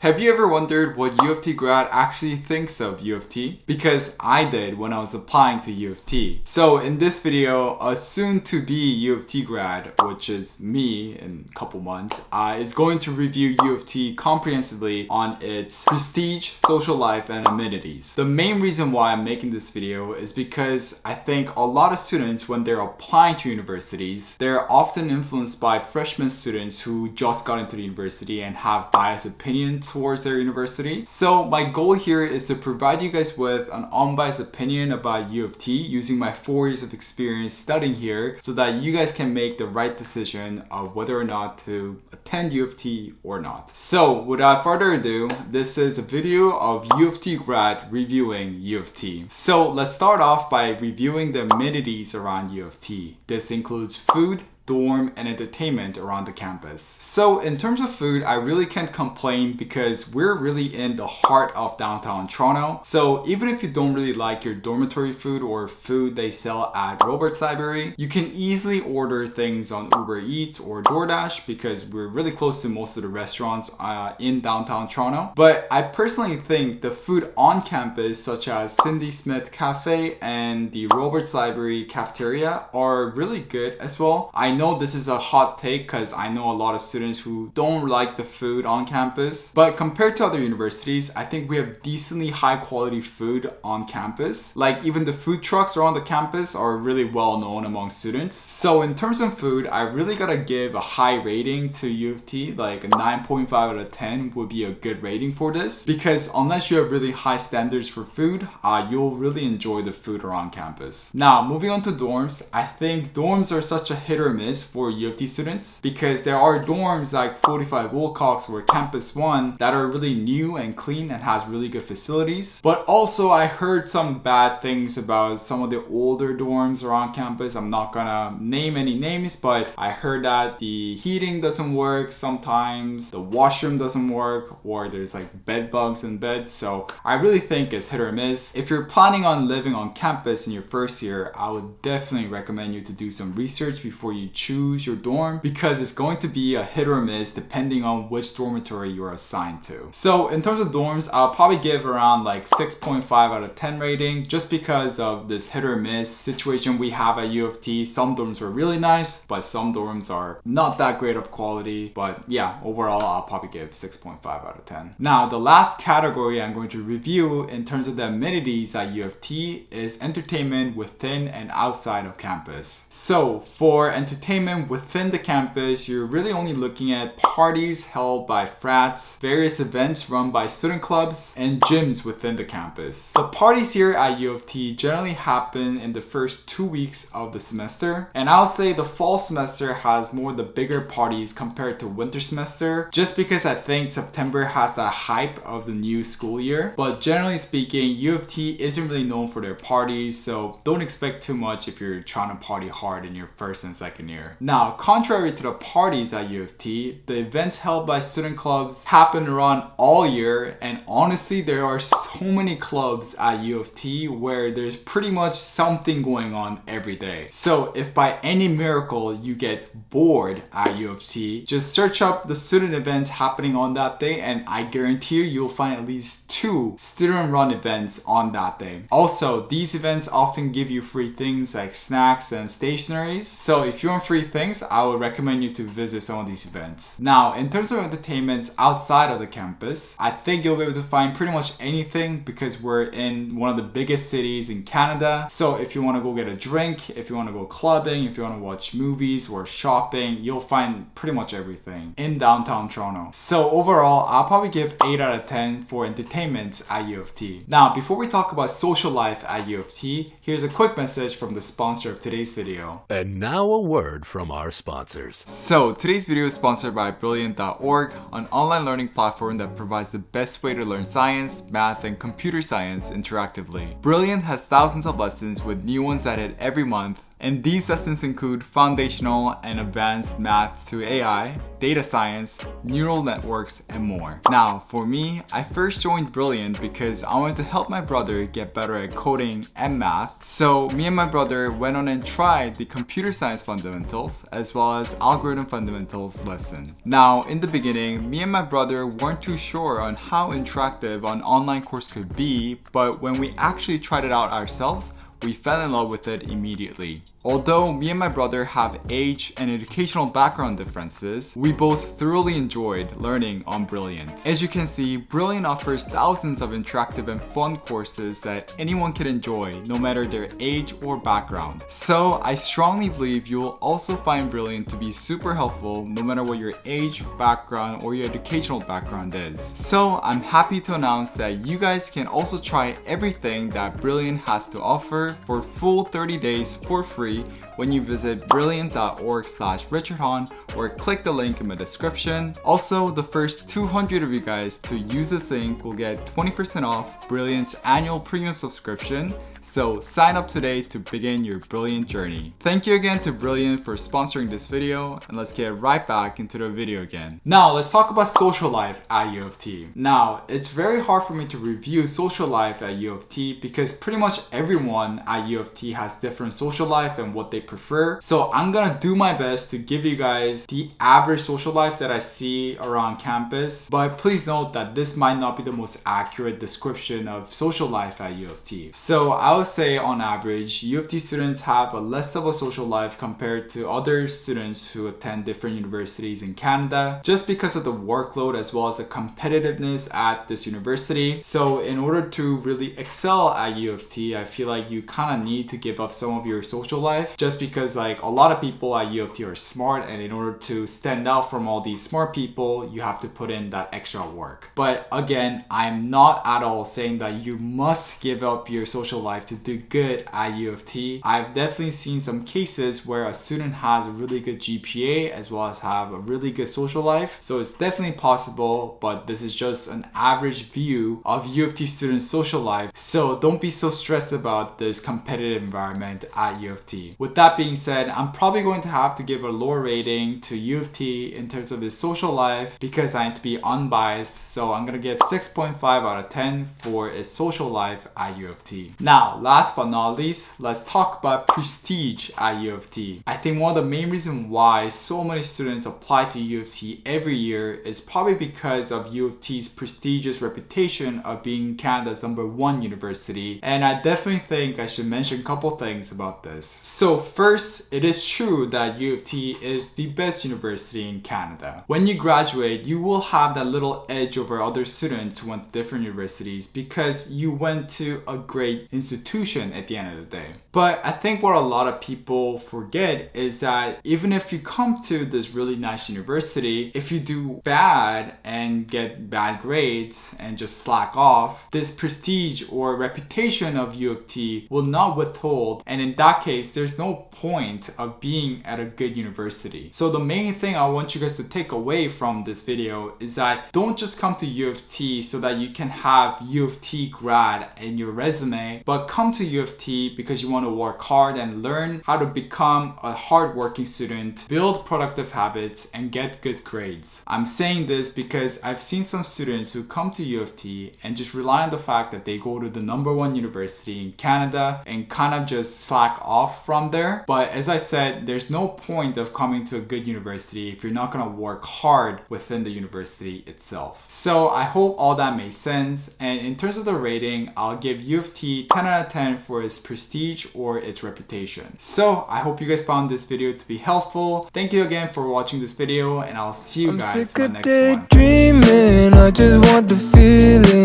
Have you ever wondered what UofT grad actually thinks of UofT? Because I did when I was applying to UofT. So in this video, a soon-to-be UofT grad, which is me in a couple months, is going to review UofT comprehensively on its prestige, social life, and amenities. The main reason why I'm making this video is because I think a lot of students, when they're applying to universities, they're often influenced by freshman students who just got into the university and have biased opinions towards their university. So my goal here is to provide you guys with an unbiased opinion about UofT using my 4 years of experience studying here so that you guys can make the right decision of whether or not to attend UofT or not. So without further ado, this is a video of UofT grad reviewing UofT. So let's start off by reviewing the amenities around UofT. This includes food, dorm, and entertainment around the campus. So in terms of food, I really can't complain because we're really in the heart of downtown Toronto. So even if you don't really like your dormitory food or food they sell at Robert's Library, you can easily order things on Uber Eats or DoorDash because we're really close to most of the restaurants in downtown Toronto. But I personally think the food on campus, such as Cindy Smith Cafe and the Robert's Library cafeteria, are really good as well. I know this is a hot take because I know a lot of students who don't like the food on campus, but compared to other universities, I think we have decently high quality food on campus. Like even the food trucks around the campus are really well known among students. So in terms of food, I really gotta give a high rating to UofT, like a 9.5 out of 10 would be a good rating for this, because unless you have really high standards for food, you'll really enjoy the food around campus. Now moving on to dorms, I think dorms are such a hit or miss for UofT students because there are dorms like 45 Wilcox or Campus 1 that are really new and clean and has really good facilities. But also I heard some bad things about some of the older dorms around campus. I'm not gonna name any names, but I heard that the heating doesn't work sometimes, the washroom doesn't work, or there's like bed bugs in bed. So I really think it's hit or miss. If you're planning on living on campus in your first year, I would definitely recommend you to do some research before you choose your dorm because it's going to be a hit or miss depending on which dormitory you're assigned to. So in terms of dorms, I'll probably give around like 6.5 out of 10 rating just because of this hit or miss situation we have at UofT. Some dorms are really nice, but some dorms are not that great of quality. But yeah, overall, I'll probably give 6.5 out of 10. Now, the last category I'm going to review in terms of the amenities at UofT is entertainment within and outside of campus. So for entertainment within the campus, you're really only looking at parties held by frats, various events run by student clubs, and gyms within the campus. The parties here at UofT generally happen in the first 2 weeks of the semester, and I'll say the fall semester has more of the bigger parties compared to winter semester, just because I think September has that hype of the new school year. But generally speaking, UofT isn't really known for their parties, so don't expect too much if you're trying to party hard in your first and second year. Now, contrary to the parties at UofT, the events held by student clubs happen around all year, and honestly, there are so many clubs at UofT where there's pretty much something going on every day. So if by any miracle you get bored at UofT, just search up the student events happening on that day, and I guarantee you'll find at least 2 student-run events on that day. Also, these events often give you free things like snacks and stationaries. So if you want free things, I would recommend you to visit some of these events. Now, in terms of entertainment outside of the campus, I think you'll be able to find pretty much anything because we're in one of the biggest cities in Canada. So if you want to go get a drink, if you want to go clubbing, if you want to watch movies or shopping, you'll find pretty much everything in downtown Toronto. So overall, I'll probably give 8 out of 10 for entertainment at UofT. Now, before we talk about social life at UofT, here's a quick message from the sponsor of today's video. And now a word from our sponsors. So today's video is sponsored by Brilliant.org, an online learning platform that provides the best way to learn science, math, and computer science interactively. Brilliant has thousands of lessons with new ones added every month, And these lessons include foundational and advanced math to AI, data science, neural networks, and more. Now, for me, I first joined Brilliant because I wanted to help my brother get better at coding and math. So me and my brother went on and tried the computer science fundamentals as well as algorithm fundamentals lesson. Now, in the beginning, me and my brother weren't too sure on how interactive an online course could be, but when we actually tried it out ourselves, we fell in love with it immediately. Although me and my brother have age and educational background differences, we both thoroughly enjoyed learning on Brilliant. As you can see, Brilliant offers thousands of interactive and fun courses that anyone can enjoy, no matter their age or background. So I strongly believe you will also find Brilliant to be super helpful no matter what your age, background, or your educational background is. So I'm happy to announce that you guys can also try everything that Brilliant has to offer for full 30 days for free when you visit brilliant.org/richardhan or click the link in my description. Also, the first 200 of you guys to use this link will get 20% off Brilliant's annual premium subscription. So sign up today to begin your Brilliant journey. Thank you again to Brilliant for sponsoring this video, and let's get right back into the video again. Now let's talk about social life at UofT. Now, it's very hard for me to review social life at UofT because pretty much everyone at UofT has different social life and what they prefer. So I'm gonna do my best to give you guys the average social life that I see around campus, but please note that this might not be the most accurate description of social life at UofT. So I would say on average, UofT students have a less of a social life compared to other students who attend different universities in Canada, just because of the workload as well as the competitiveness at this university. So in order to really excel at UofT, I feel like you kind of need to give up some of your social life, just because like a lot of people at UofT are smart, and in order to stand out from all these smart people, you have to put in that extra work. But again, I'm not at all saying that you must give up your social life to do good at UofT. I've definitely seen some cases where a student has a really good GPA as well as have a really good social life. So it's definitely possible, but this is just an average view of UofT students' social life. So don't be so stressed about this competitive environment at UofT. With that being said, I'm probably going to have to give a lower rating to UofT in terms of its social life because I need to be unbiased. So I'm gonna give 6.5 out of 10 for its social life at UofT. Now, last but not least, let's talk about prestige at UofT. I think one of the main reasons why so many students apply to UofT every year is probably because of UofT's prestigious reputation of being Canada's #1 university. And I definitely think I should mention a couple things about this. So first, it is true that UofT is the best university in Canada. When you graduate, you will have that little edge over other students who went to different universities because you went to a great institution at the end of the day. But I think what a lot of people forget is that even if you come to this really nice university, if you do bad and get bad grades and just slack off, this prestige or reputation of UofT will not withhold, and in that case, there's no point of being at a good university. So the main thing I want you guys to take away from this video is that don't just come to UofT so that you can have UofT grad in your resume, but come to UofT because you want to work hard and learn how to become a hardworking student, build productive habits, and get good grades. I'm saying this because I've seen some students who come to UofT and just rely on the fact that they go to the #1 university in Canada and kind of just slack off from there. But as I said, there's no point of coming to a good university if you're not going to work hard within the university itself. So I hope all that made sense. And in terms of the rating, I'll give UofT 10 out of 10 for its prestige or its reputation. So I hope you guys found this video to be helpful. Thank you again for watching this video, and I'll see you guys in the next one. Dreaming, I just want the feeling.